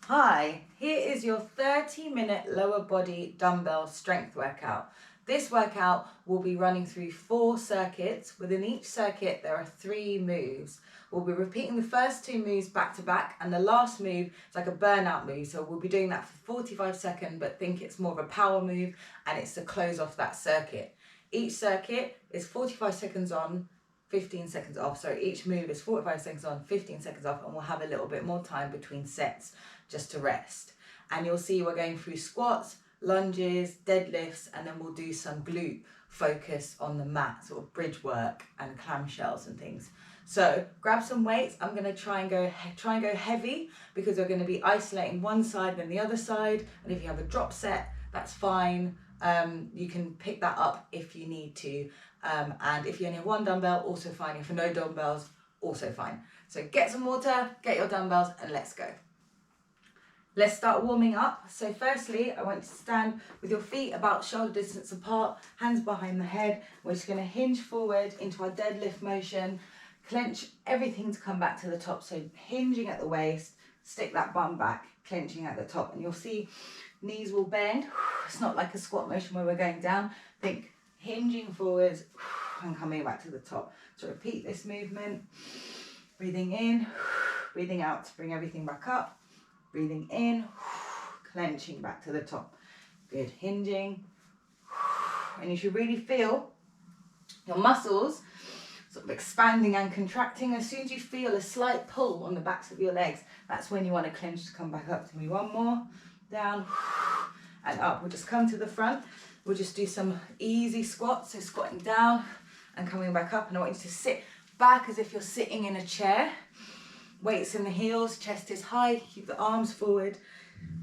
Hi, here is your 30-minute lower body dumbbell strength workout. This workout will be running through 4 circuits. Within each circuit there are 3 moves. We'll be repeating the first 2 moves back to back, and the last move is like a burnout move. So we'll be doing that for 45 seconds, but think it's more of a power move and it's to close off that circuit. Each circuit is 45 seconds on, 15 seconds off. So each move is 45 seconds on, 15 seconds off, and we'll have a little bit more time between sets just to rest. And you'll see we're going through squats, lunges, deadlifts, and then we'll do some glute focus on the mat, sort of bridge work and clamshells and things. So grab some weights. I'm going to try and go heavy because we're going to be isolating one side then the other side. And if you have a drop set, that's fine. You can pick that up if you need to. And if you only have one dumbbell, also fine. If you have no dumbbells, also fine. So get some water, get your dumbbells, and let's go. Let's start warming up. So firstly, I want you to stand with your feet about shoulder distance apart, hands behind the head. We're just going to hinge forward into our deadlift motion, clench everything to come back to the top. So hinging at the waist, stick that bum back, clenching at the top, and you'll see knees will bend. It's not like a squat motion where we're going down. Think hinging forwards and coming back to the top. So repeat this movement, breathing in, breathing out to bring everything back up. Breathing in, clenching back to the top. Good, hinging. And you should really feel your muscles sort of expanding and contracting. As soon as you feel a slight pull on the backs of your legs, that's when you want to clench to come back up to me. One more, down and up. We'll just come to the front. We'll just do some easy squats. So squatting down and coming back up. And I want you to sit back as if you're sitting in a chair. Weights in the heels, chest is high, keep the arms forward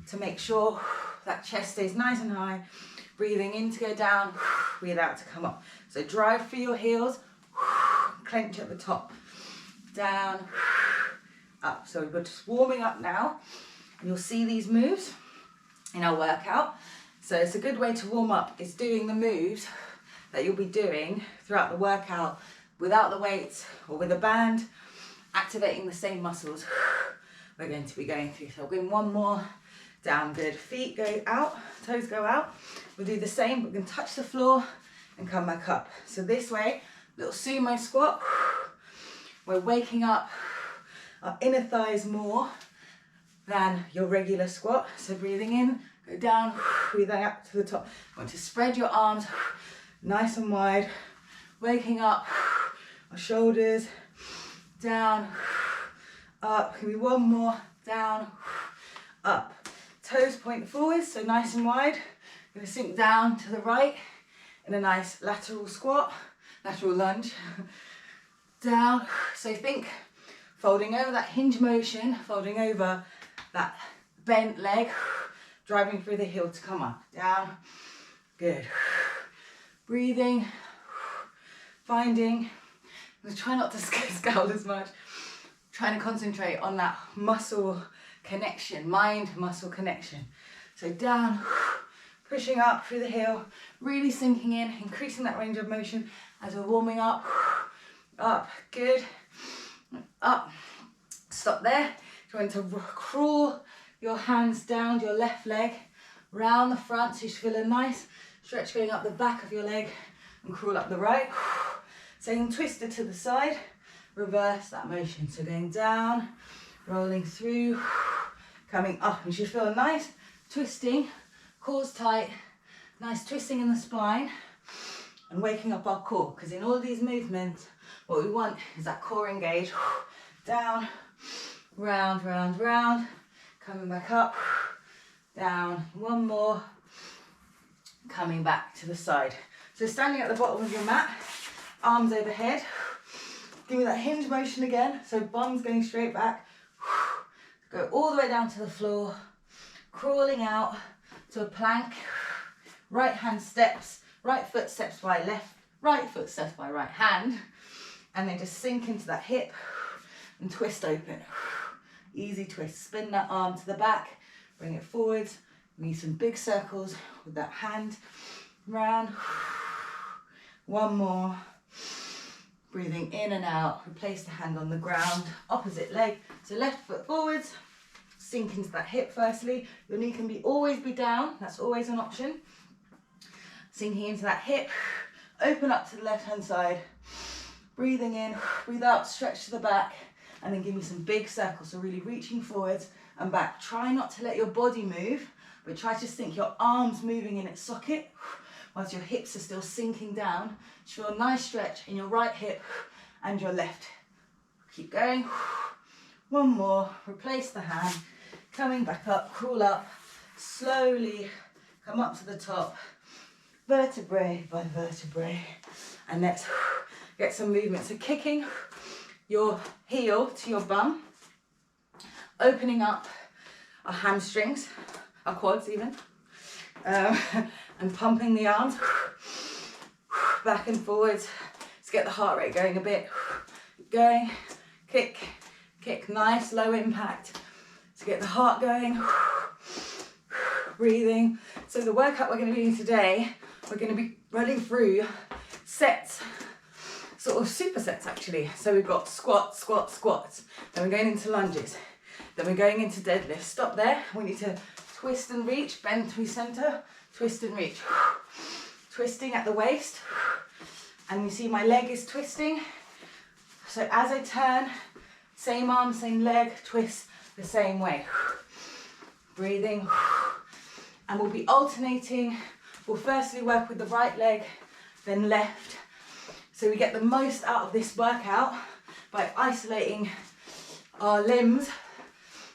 to make sure that chest stays nice and high. Breathing in to go down, breathe out to come up. So drive through your heels, clench at the top, down, up. So we're just warming up now, and you'll see these moves in our workout. So it's a good way to warm up is doing the moves that you'll be doing throughout the workout without the weights or with a band, activating the same muscles we're going to be going through. So we're going one more, down, good. Feet go out, toes go out. We'll do the same, but we're going to touch the floor and come back up. So this way, little sumo squat. We're waking up our inner thighs more than your regular squat. So breathing in, go down, breathing up to the top. You want to spread your arms nice and wide, waking up our shoulders, down, up. Give me one more, down, up. Toes point forwards, so nice and wide. You're gonna sink down to the right in a nice lateral squat, lateral lunge. Down, so think folding over that hinge motion, folding over that bent leg, driving through the heel to come up. Down, good. Breathing, finding. I'm try not to scowl as much. Trying to concentrate on that muscle connection, mind-muscle connection. So down, pushing up through the heel, really sinking in, increasing that range of motion as we're warming up. Up, good. Up. Stop there. Trying to crawl your hands down your left leg, round the front, so you should feel a nice stretch going up the back of your leg, and crawl up the right. Staying twisted to the side, reverse that motion. So going down, rolling through, coming up. You should feel a nice twisting, cores tight, nice twisting in the spine, and waking up our core. Because in all of these movements, what we want is that core engaged. Down, round, round, round, coming back up, down, one more, coming back to the side. So standing at the bottom of your mat, arms overhead. Give me that hinge motion again. So bum's going straight back. Go all the way down to the floor. Crawling out to a plank. Right hand steps. Right foot steps by left. Right foot steps by right hand. And then just sink into that hip and twist open. Easy twist. Spin that arm to the back. Bring it forwards. We need some big circles with that hand. Round. One more. Breathing in and out, replace the hand on the ground, opposite leg. So left foot forwards, sink into that hip firstly. Your knee can always be down, that's always an option. Sinking into that hip, open up to the left hand side, breathing in, breathe out, stretch to the back, and then give me some big circles. So really reaching forwards and back. Try not to let your body move, but try to just think your arms moving in its socket whilst your hips are still sinking down. Just feel a nice stretch in your right hip and your left. Keep going. One more, replace the hand, coming back up, crawl up, slowly come up to the top, vertebrae by vertebrae, and let's get some movement. So kicking your heel to your bum, opening up our hamstrings, our quads even, and pumping the arms back and forwards to get the heart rate going a bit. Going, kick, kick, nice low impact to get the heart going. Breathing. So the workout we're going to be doing today, we're going to be running through sets, sort of supersets actually. So we've got squats, squats, squats. Then we're going into lunges. Then we're going into deadlifts. Stop there. We need to twist and reach, bend through center, twist and reach. Twisting at the waist. And you see my leg is twisting. So as I turn, same arm, same leg, twist the same way. Breathing. And we'll be alternating. We'll firstly work with the right leg, then left. So we get the most out of this workout by isolating our limbs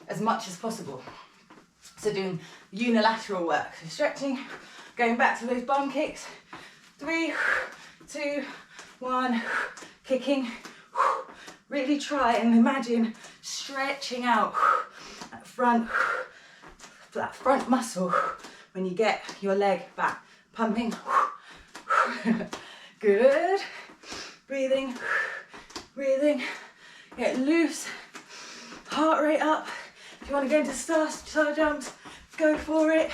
as much as possible. So doing unilateral work. So stretching, going back to those bum kicks. 3, 2, 1, kicking. Really try and imagine stretching out that front muscle when you get your leg back. Pumping. Good. Breathing. Breathing. Get loose. Heart rate up. If you want to go into star jumps, go for it.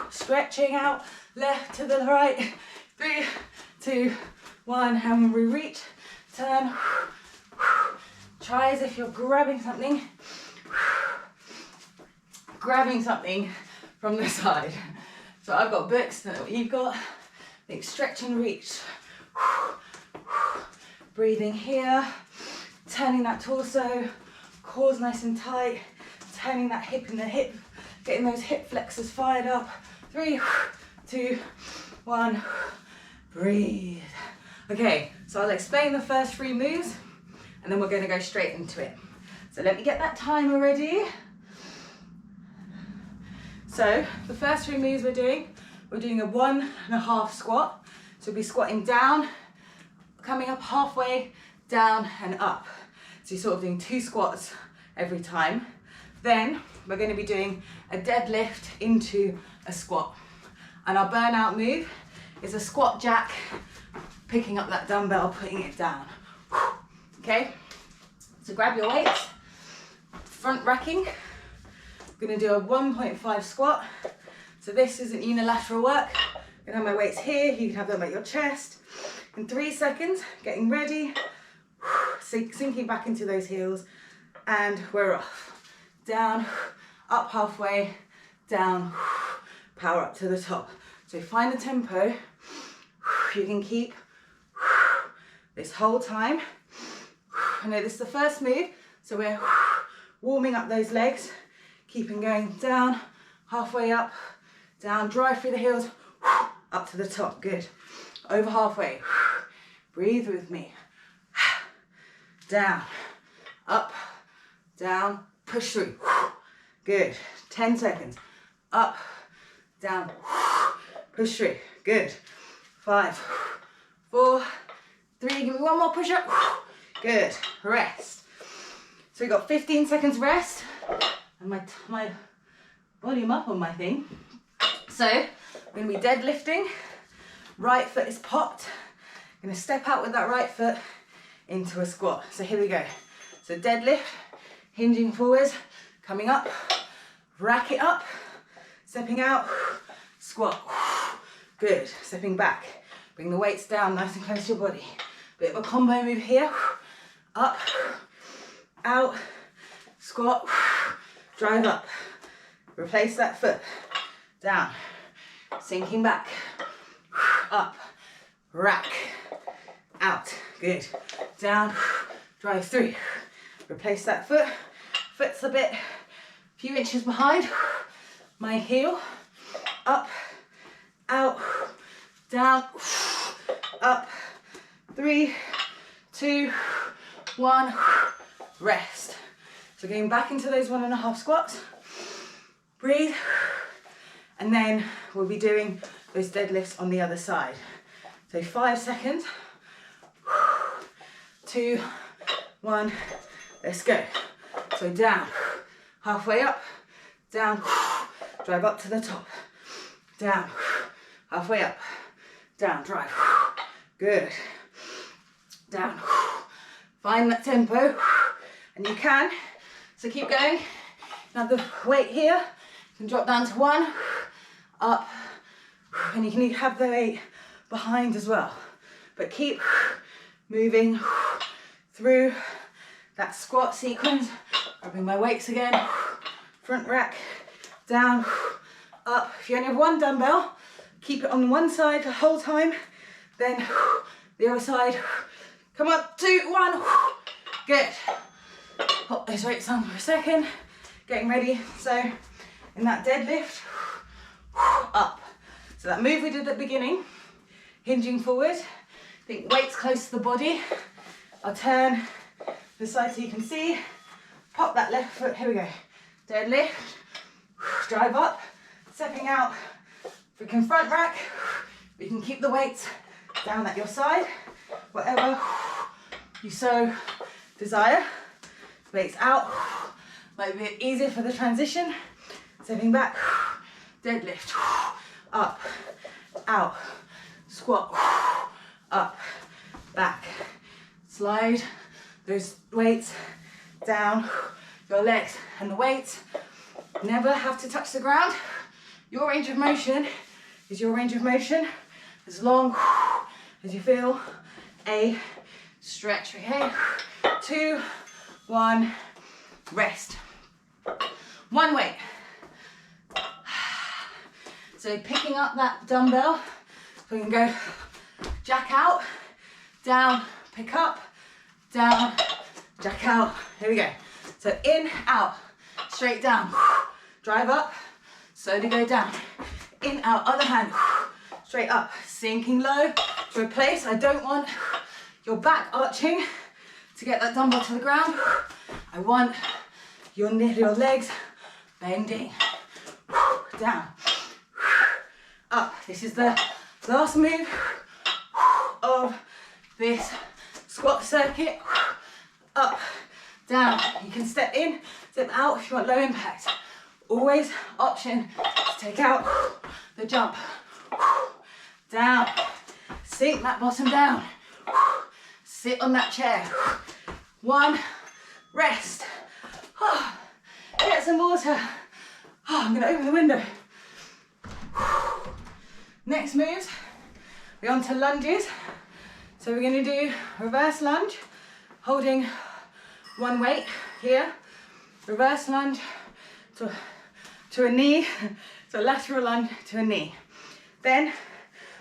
Stretching out. Left to the right. 3, 2, 1. And when we reach, turn. Try as if you're grabbing something from the side. So I've got books, I don't know what you've got. Think stretch and reach. Breathing here, turning that torso, cores nice and tight, turning that hip in the hip, getting those hip flexors fired up. 3, 2, 1, breathe. Okay, so I'll explain the first 3 moves and then we're going to go straight into it. So let me get that timer ready. So the first 3 moves we're doing a 1.5 squat. So we'll be squatting down, coming up halfway, down and up. So you're sort of doing 2 squats every time. Then we're going to be doing a deadlift into a squat. And our burnout move is a squat jack, picking up that dumbbell, putting it down. Okay, so grab your weights, front racking. I'm going to do a 1.5 squat. So this isn't unilateral work. I'm going to have my weights here, you can have them at your chest. In 3 seconds, getting ready, sinking back into those heels, and we're off. Down, up halfway, down, power up to the top. So find the tempo you can keep this whole time. I know this is the first move, so we're warming up those legs, keeping going down, halfway up, down, drive through the heels, up to the top, good. Over halfway, breathe with me. Down, up, down, push through, good. 10 seconds, up, down, push through, good. 5, 4, 3, give me one more push up, good. Rest. So we got 15 seconds rest, and my volume up on my thing. So we're going to be deadlifting, right foot is popped. I'm going to step out with that right foot into a squat. So here we go. So deadlift, hinging forwards, coming up, rack it up, stepping out, squat, good. Stepping back, bring the weights down nice and close to your body. Bit of a combo move here, up, out, squat, drive up, replace that foot, down, sinking back, up, rack, out, good, down, drive through, replace that foot, foot's a few inches behind my heel, up, out, down, up, 3, 2, 1, rest. So going back into those 1.5 squats, breathe, and then we'll be doing those deadlifts on the other side. So 5 seconds, 2, 1, let's go. So down, halfway up, down, drive up to the top, down, halfway up, down, drive, good, down, find that tempo, and you can, so keep going. Now the weight here, you can drop down to 1, up, and you can have the weight behind as well, but keep moving through that squat sequence. Grabbing my weights again, front rack, down, up. If you only have one dumbbell, keep it on one side the whole time, then the other side. Come on, 2, 1, good. Pop those weights on for a second, getting ready. So in that deadlift, up. So that move we did at the beginning, hinging forward, think weights close to the body. I'll turn the side so you can see, pop that left foot, here we go. Deadlift, drive up, stepping out, we can front rack, we can keep the weights down at your side, whatever you so desire. Weights out, might be a bit easier for the transition. Stepping back, deadlift, up, out, squat, up, back, slide those weights down your legs, and the weights never have to touch the ground. Your range of motion is your range of motion as long as you feel a stretch, okay? 2, 1, rest. One weight. So picking up that dumbbell, so we can go jack out, down, pick up, down, jack out. Here we go. So in, out, straight down, drive up, slowly go down, in, out, other hand, straight up, sinking low, to replace. I don't want your back arching to get that dumbbell to the ground. I want your legs bending, down, up. This is the last move of this squat circuit. Up, down. You can step in, step out if you want low impact. Always option to take out the jump. Down, sink that bottom down. Sit on that chair. 1, rest. Get some water. I'm gonna open the window. Next moves, we're on to lunges. So we're gonna do reverse lunge, holding one weight here, reverse lunge to a knee, so lateral lunge to a knee. Then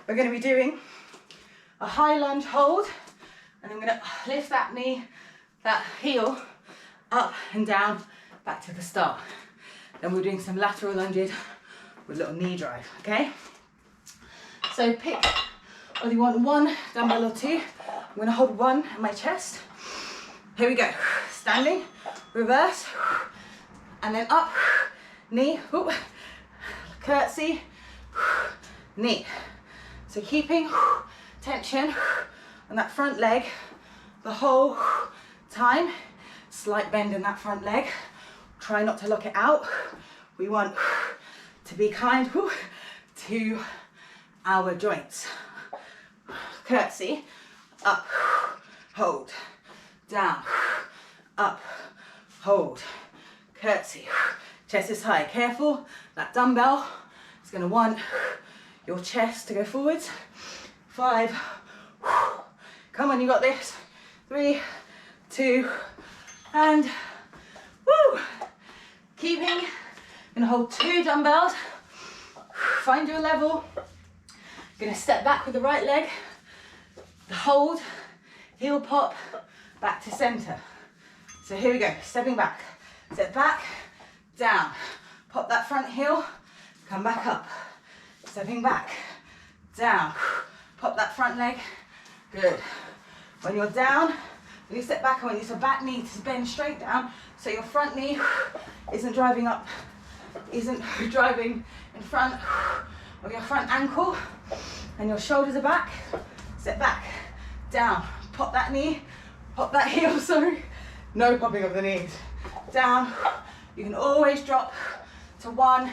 we're gonna be doing a high lunge hold, and I'm gonna lift that knee, that heel, up and down, back to the start. Then we're doing some lateral lunges with a little knee drive, okay? So pick whether you want 1 dumbbell or 2. I'm gonna hold 1 at my chest. Here we go. Standing, reverse, and then up, knee, whoop, curtsey, knee. So keeping tension on that front leg the whole time. Slight bend in that front leg. Try not to lock it out. We want to be kind to our joints. Curtsey, up, hold, down, up, hold, curtsey, chest is high. Careful, that dumbbell is going to want your chest to go forwards. 5, come on, you got this. 3, 2, and woo! Keeping, gonna hold 2 dumbbells, find your level, gonna step back with the right leg, hold, heel pop, back to center. So here we go, stepping back, step back, down, pop that front heel, come back up, stepping back, down, pop that front leg, good. When you're down, when you step back, I want you to back knee to bend straight down, so your front knee isn't driving up, isn't driving in front of your front ankle, and your shoulders are back. Step back, down, pop that knee, pop that heel, sorry. No popping of the knees. Down, you can always drop to 1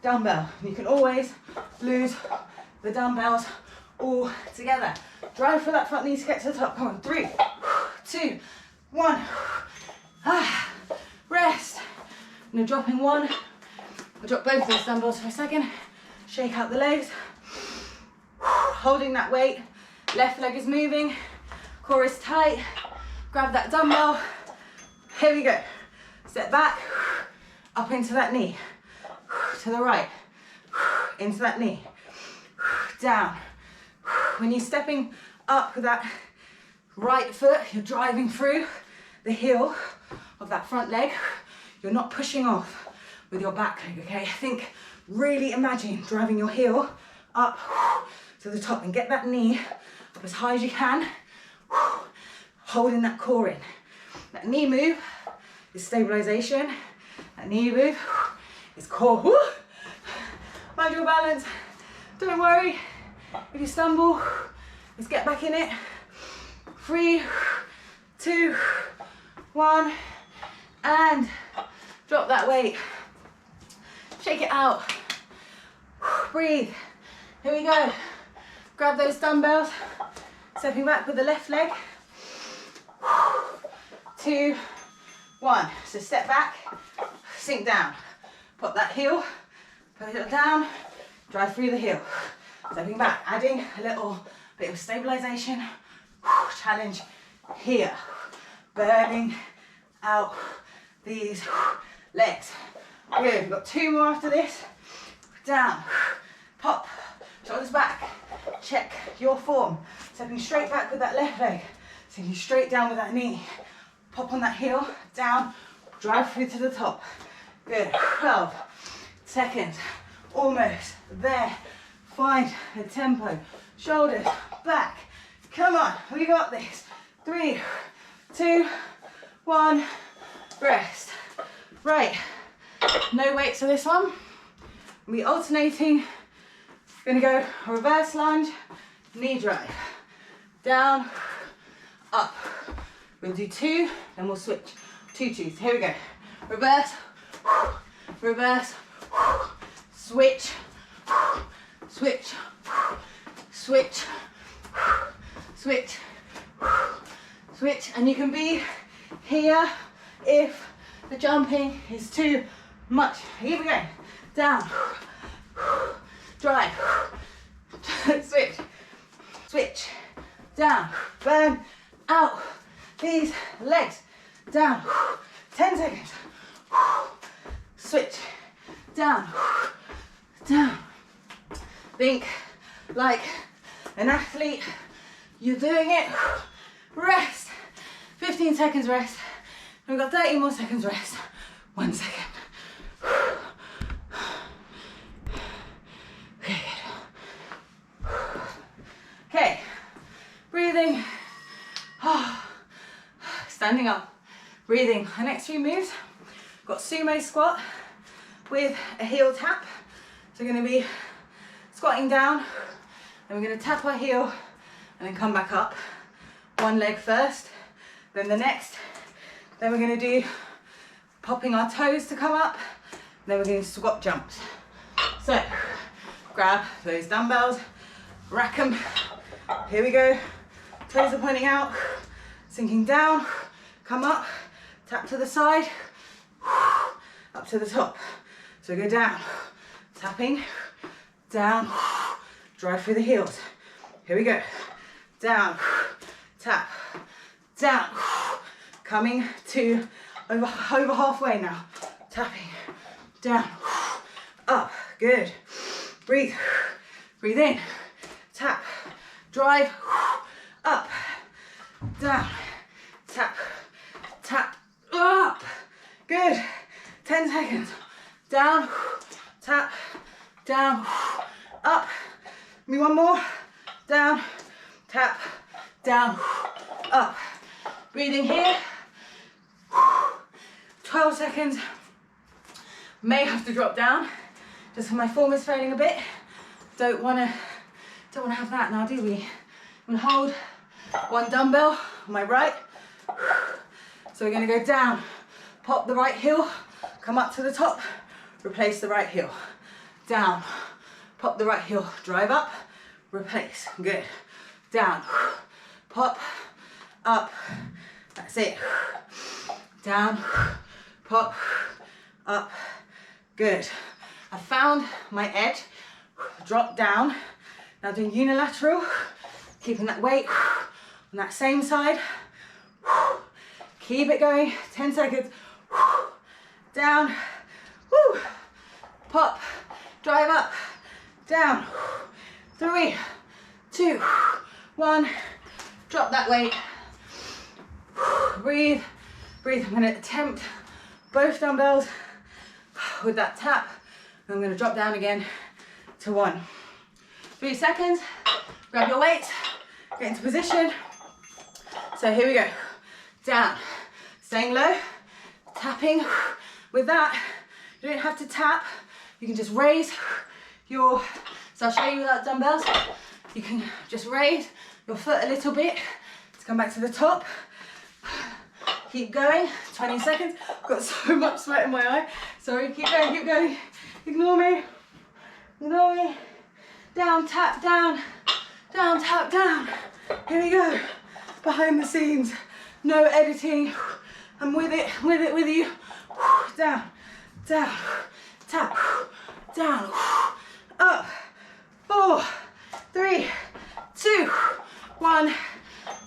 dumbbell. You can always lose the dumbbells all together. Drive for that front knee to get to the top. Come on, 3, 2, 1. Rest. Now dropping 1. I'll drop both those dumbbells for a second. Shake out the legs. Holding that weight. Left leg is moving. Core is tight. Grab that dumbbell. Here we go. Step back. Up into that knee. To the right. Into that knee. Down. When you're stepping up with that right foot, you're driving through the heel of that front leg. You're not pushing off with your back leg, okay? Think, really imagine driving your heel up to the top and get that knee up as high as you can, holding that core in. That knee move is stabilization. That knee move is core. Mind your balance. Don't worry if you stumble. Let's get back in it. 3, 2, 1, and drop that weight. Shake it out. Breathe. Here we go. Grab those dumbbells. Stepping back with the left leg. 2, 1. So step back, sink down. Pop that heel, put it down, drive through the heel. Stepping back, adding a little bit of stabilization. Challenge here. Burning out these legs. Good, we've got 2 more after this. Down, pop, shoulders back. Check your form. Stepping straight back with that left leg. Sinking straight down with that knee. Pop on that heel, down, drive through to the top. Good, 12 seconds, almost there. Find the tempo, shoulders back. Come on, we got this. 3, 2, 1, rest. Right, no weights for this one. We'll be alternating. Gonna go reverse lunge, knee drive. Down, up. We'll do 2, then we'll switch. 2 twos. Here we go. Reverse, reverse, switch, switch, switch, switch, switch. And you can be here if the jumping is too much. Here we go. Down, drive, switch, switch, down, burn out these legs, down, 10 seconds, switch, down, down. Think like an athlete, you're doing it, rest, 15 seconds rest, and we've got 30 more seconds rest, 1 second. Okay, breathing, standing up, breathing. Our next few moves, got sumo squat with a heel tap. So we're going to be squatting down, and we're going to tap our heel and then come back up. One leg first, then the next. Then we're going to do popping our toes to come up, then we're going to squat jumps. So grab those dumbbells, rack them. Here we go. Toes are pointing out, sinking down, come up, tap to the side, up to the top. So go down, tapping, down, drive through the heels. Here we go. Down, tap, down, coming to over halfway now. tapping, down, up, good. Breathe, breathe in, tap, drive, up, down, tap, tap, up, good. 10 seconds, down, tap, down, up. Give me one more, down, tap, down, up. Breathing here, 12 seconds. May have to drop down, just because my form is failing a bit. Don't wanna have that now, do we? I'm gonna hold one dumbbell on my right. So we're gonna go down, pop the right heel, come up to the top, replace the right heel. Down, pop the right heel, drive up, replace, good. Down, pop, up, that's it. Down, pop, up, good. I found my edge, drop down. Now doing unilateral, keeping that weight on that same side. Keep it going, 10 seconds. Down, woo. Pop, drive up, down. 3, 2, 1. Drop that weight. Breathe, breathe. I'm gonna attempt both dumbbells with that tap. And I'm gonna drop down again to 1. 3 seconds, grab your weight, get into position. So here we go, down, staying low, tapping. With that, you don't have to tap, you can just raise your, so I'll show you without dumbbells. You can just raise your foot a little bit to come back to the top. Keep going, 20 seconds. I've got so much sweat in my eye. Sorry, keep going, keep going. Ignore me, ignore me. Down, tap, down, down, tap, down. Here we go. Behind the scenes, no editing. I'm with it, with you. Down, down, tap, down, up. 4, 3, 2, 1.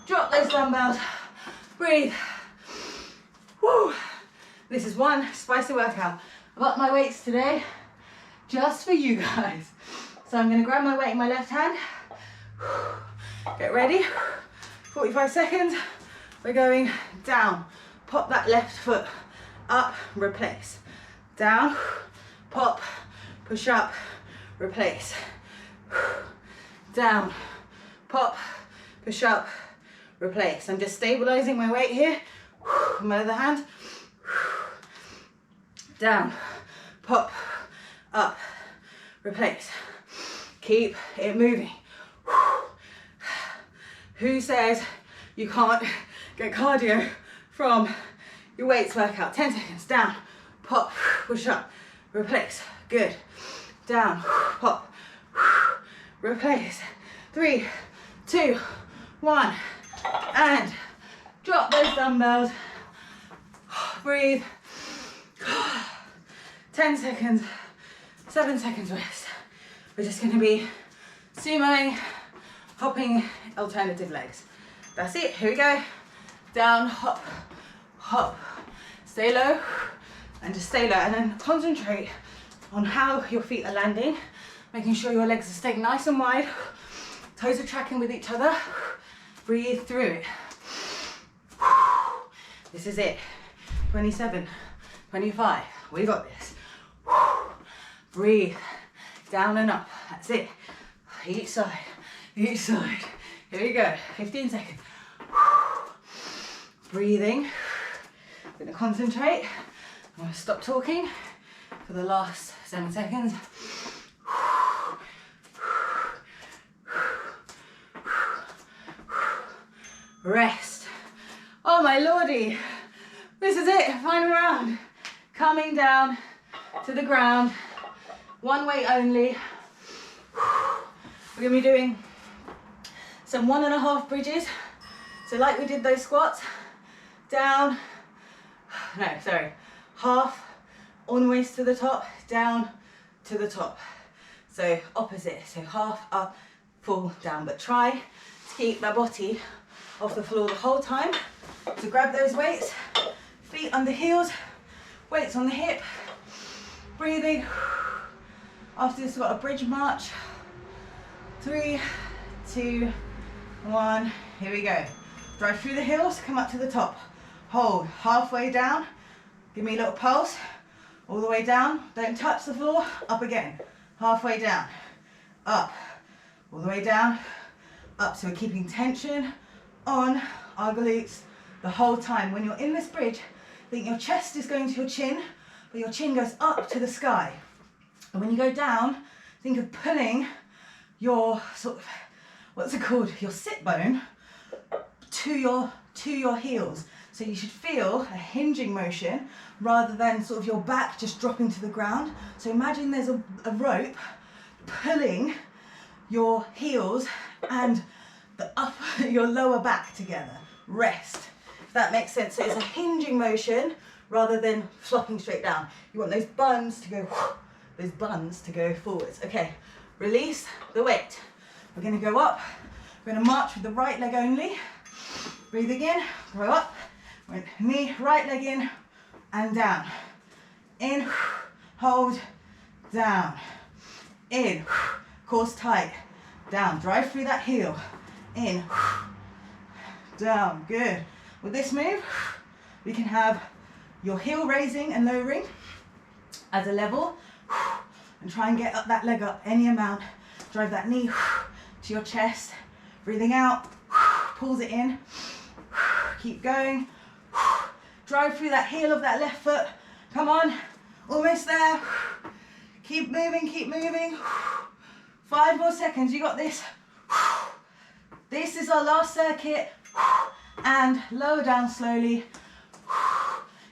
Drop those dumbbells. Breathe. Woo. This is one spicy workout. I've upped my weights today just for you guys. So I'm going to grab my weight in my left hand. Get ready. 45 seconds. We're going down. Pop that left foot. Up, replace. Down, pop, push up, replace. Down, pop, push up, replace. I'm just stabilizing my weight here. My other hand. Down, pop, up, replace. Keep it moving. Who says you can't get cardio from your weights workout? 10 seconds, down, pop, push up, replace. Good. Down, pop, replace. 3, 2, 1, and drop those dumbbells. Breathe. 10 seconds, 7 seconds rest. We're just going to be sumoing, hopping alternative legs. That's it. Here we go. Down, hop, hop. Stay low and just stay low, and then concentrate on how your feet are landing, making sure your legs are staying nice and wide, toes are tracking with each other. Breathe through it. This is it. 27, 25. We got this. Breathe. Down and up. That's it. Each side. Each side. Here we go. 15 seconds. Breathing. I'm going to concentrate. I'm going to stop talking for the last 7 seconds. Rest. Oh my lordy. This is it. Final round. Coming down to the ground. One weight only. We're going to be doing some 1.5 bridges. So like we did those squats, down, no, sorry, half almost to the top, down to the top. So opposite, so half up, full down. But try to keep my body off the floor the whole time. So grab those weights, feet under heels, Weights on the hip. Breathing. After this, we've got a bridge march. 3, 2, 1. Here we go. Drive through the heels, come up to the top. Hold halfway down. Give me a little pulse. All the way down. Don't touch the floor. Up again. Halfway down. Up. All the way down. Up. So we're keeping tension on our glutes the whole time. When you're in this bridge, think your chest is going to your chin, but your chin goes up to the sky. And when you go down, think of pulling your sort of, what's it called? Your sit bone to your heels. So you should feel a hinging motion rather than sort of your back just dropping to the ground. So imagine there's a rope pulling your heels and your lower back together. Rest. If that makes sense. So it's a hinging motion rather than flopping straight down. You want those buns to go forwards. Okay, release the weight. We're going to go up. We're going to march with the right leg only. Breathing in, go up. Knee, right leg in and down. In, hold, down. In, course tight. Down, drive through that heel. In, down, good. With this move, we can have your heel raising and lowering as a level, and try and get up that leg up any amount. Drive that knee to your chest. Breathing out, pulls it in. Keep going. Drive through that heel of that left foot. Come on, almost there. Keep moving, keep moving. 5 more seconds, you got this. This is our last circuit. And lower down slowly.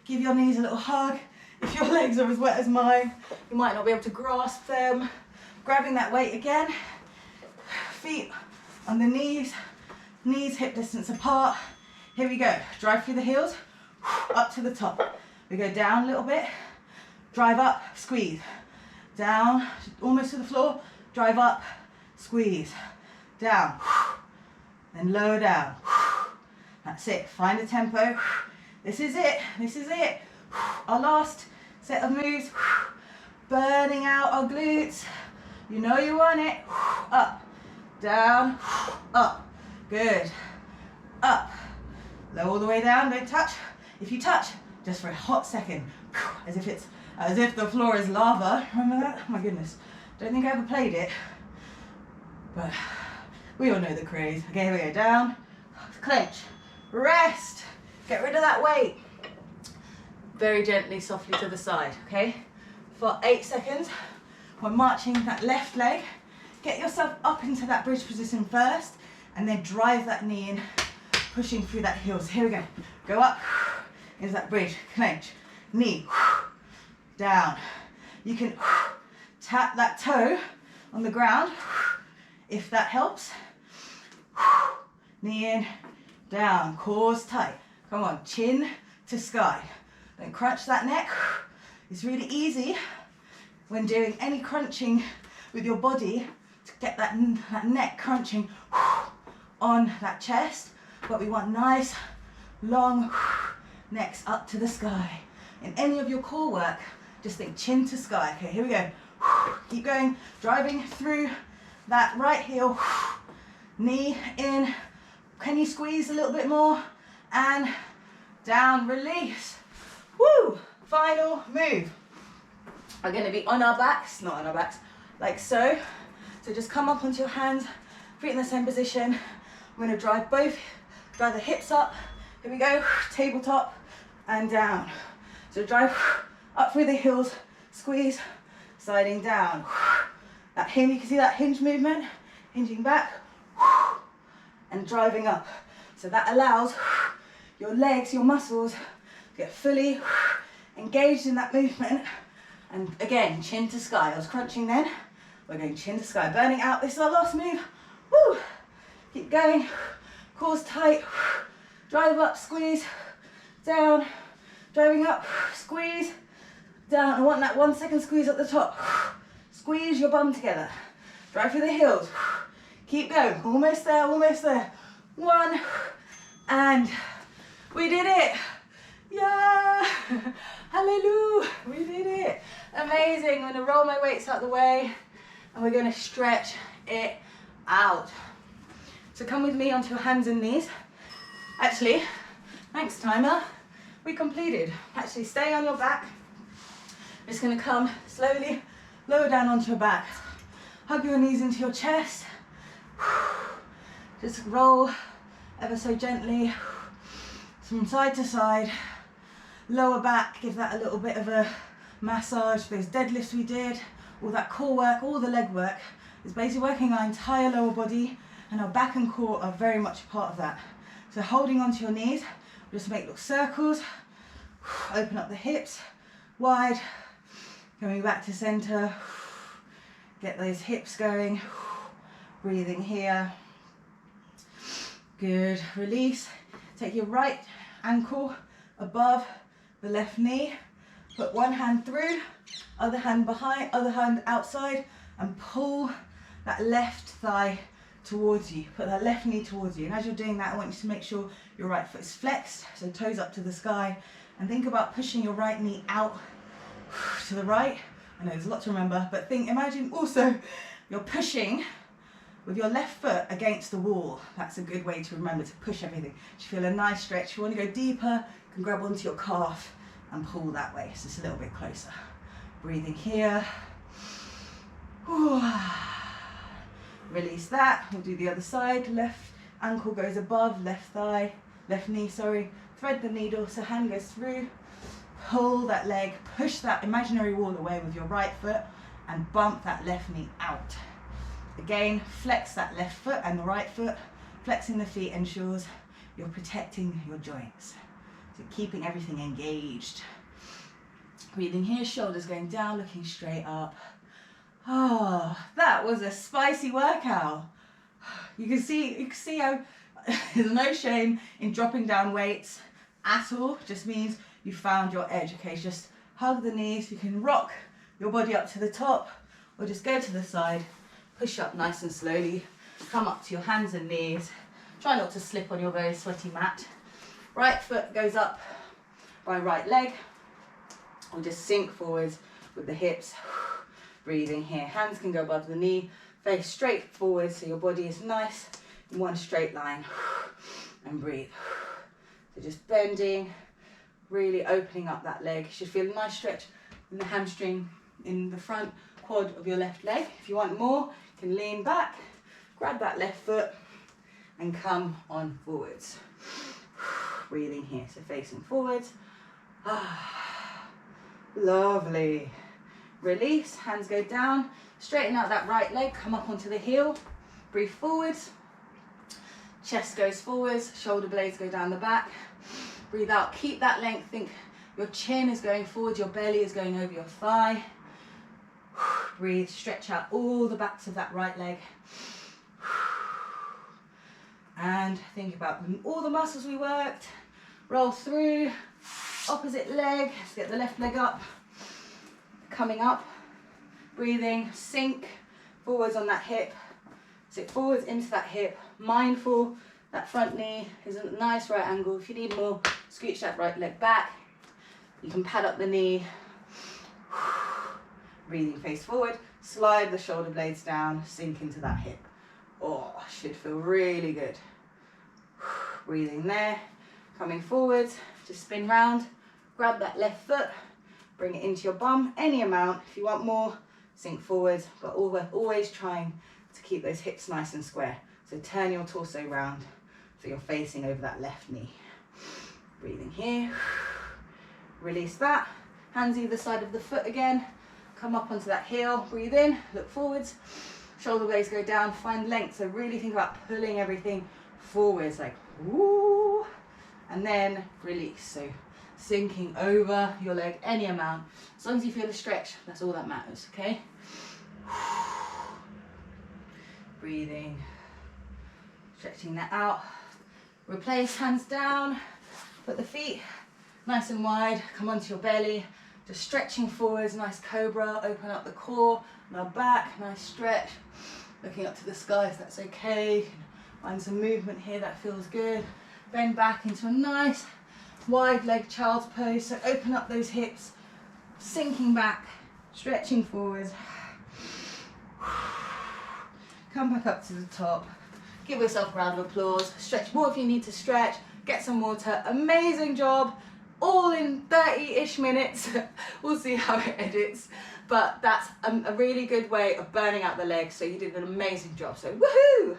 Give your knees a little hug. If your legs are as wet as mine, you might not be able to grasp them. Grabbing that weight again. Feet on the knees hip distance apart. Here we go. Drive through the heels, up to the top. We go down a little bit, drive up, squeeze. Down, almost to the floor, drive up, squeeze. Down, then lower down. That's it, find a tempo. This is it, this is it. Our last set of moves. Burning out our glutes. You know you want it. Up, down, up. Good. Up. Low all the way down, don't touch. If you touch, just for a hot second, as if the floor is lava. Remember that? Oh my goodness. Don't think I ever played it, but we all know the craze. Okay, here we go. Down, clench, rest. Get rid of that weight. Very gently, softly to the side, okay? For 8 seconds, we're marching that left leg. Get yourself up into that bridge position first, and then drive that knee in, pushing through that heel. So here we go. Go up into that bridge, clench, knee, down. You can tap that toe on the ground if that helps. Knee in, down, cores tight. Come on, chin to sky. Don't crunch that neck. It's really easy when doing any crunching with your body to get that neck crunching on that chest, but we want nice, long necks up to the sky. In any of your core work, just think chin to sky. Okay, here we go. Keep going, driving through that right heel, knee in. Can you squeeze a little bit more? And down, release. Woo! Final move. We're going to be on our backs, not on our backs, like so. So just come up onto your hands, feet in the same position. We're going to drive the hips up. Here we go, tabletop and down. So drive up through the heels, squeeze, sliding down. That hinge, you can see that hinge movement, hinging back and driving up. So that allows your legs, your muscles to get fully engaged in that movement. And again, chin to sky. I was crunching then. We're going chin to sky, burning out. This is our last move. Woo! Keep going. Cores tight. Drive up, squeeze. Down. Driving up, squeeze. Down. I want that 1 second squeeze at the top. Squeeze your bum together. Drive through the heels. Keep going. Almost there, almost there. 1. And we did it. Yeah, hallelujah, we did it. Amazing. I'm gonna roll my weights out the way and we're gonna stretch it out. So come with me onto your hands and knees. Actually, thanks timer, we completed. Actually stay on your back. I'm just gonna come slowly, lower down onto your back. Hug your knees into your chest. Just roll ever so gently from side to side. Lower back, give that a little bit of a massage. Those deadlifts we did, all that core work, all the leg work is basically working our entire lower body, and our back and core are very much a part of that. So holding onto your knees, just make little circles, open up the hips wide, coming back to center, get those hips going, breathing here. Good, release. Take your right ankle above the left knee, put one hand through, other hand behind, other hand outside, and pull that left thigh towards you. Put that left knee towards you. And as you're doing that, I want you to make sure your right foot is flexed, so toes up to the sky, and think about pushing your right knee out to the right. I know there's a lot to remember, but imagine also you're pushing with your left foot against the wall. That's a good way to remember to push everything. You feel a nice stretch. If you want to go deeper, you can grab onto your calf and pull that way, so it's a little bit closer. Breathing here. Release that. We'll do the other side. Left ankle goes above, left thigh, left knee, sorry. Thread the needle, so hand goes through. Pull that leg, push that imaginary wall away with your right foot, and bump that left knee out. Again, flex that left foot and the right foot. Flexing the feet ensures you're protecting your joints. So keeping everything engaged. Breathing here, shoulders going down, looking straight up. Oh, that was a spicy workout. You can see how there's no shame in dropping down weights at all. Just means you found your edge. Okay, just hug the knees. You can rock your body up to the top or just go to the side. Push up nice and slowly. Come up to your hands and knees. Try not to slip on your very sweaty mat. Right foot goes up by right leg. Or just sink forwards with the hips. Breathing here. Hands can go above the knee. Face straight forward so your body is nice in one straight line. And breathe. So just bending, really opening up that leg. You should feel a nice stretch in the hamstring in the front quad of your left leg. If you want more, you can lean back, grab that left foot and come on forwards. Breathing here, so facing forwards. Lovely. Release, hands go down, straighten out that right leg, come up onto the heel, breathe forwards. Chest goes forwards, shoulder blades go down the back. Breathe out, keep that length, think your chin is going forward, your belly is going over your thigh. Breathe, stretch out all the backs of that right leg. And think about all the muscles we worked. Roll through, opposite leg, let's get the left leg up. Coming up, breathing, sink forwards on that hip. Sit forwards into that hip, mindful that front knee is a nice right angle. If you need more, scooch that right leg back. You can pad up the knee. Breathing face forward, slide the shoulder blades down, sink into that hip. Oh, should feel really good. Breathing there, coming forwards, just spin round, grab that left foot, bring it into your bum, any amount. If you want more, sink forwards, but always trying to keep those hips nice and square. So turn your torso round so you're facing over that left knee. Breathing here, release that, hands either side of the foot again, come up onto that heel, breathe in, look forwards, shoulder blades go down, find length, so really think about pulling everything forwards, like woo, and then release, so sinking over your leg any amount, as long as you feel a stretch, that's all that matters, okay? Breathing, stretching that out, replace, hands down, put the feet nice and wide, come onto your belly, just stretching forwards, nice cobra, open up the core, now back, nice stretch, looking up to the sky if that's okay, find some movement here that feels good, bend back into a nice wide leg child's pose. So open up those hips, sinking back, stretching forward. Come back up to the top. Give yourself a round of applause. Stretch more if you need to stretch. Get some water. Amazing job. All in 30-ish minutes. We'll see how it edits. But that's a really good way of burning out the legs. So you did an amazing job. So woohoo!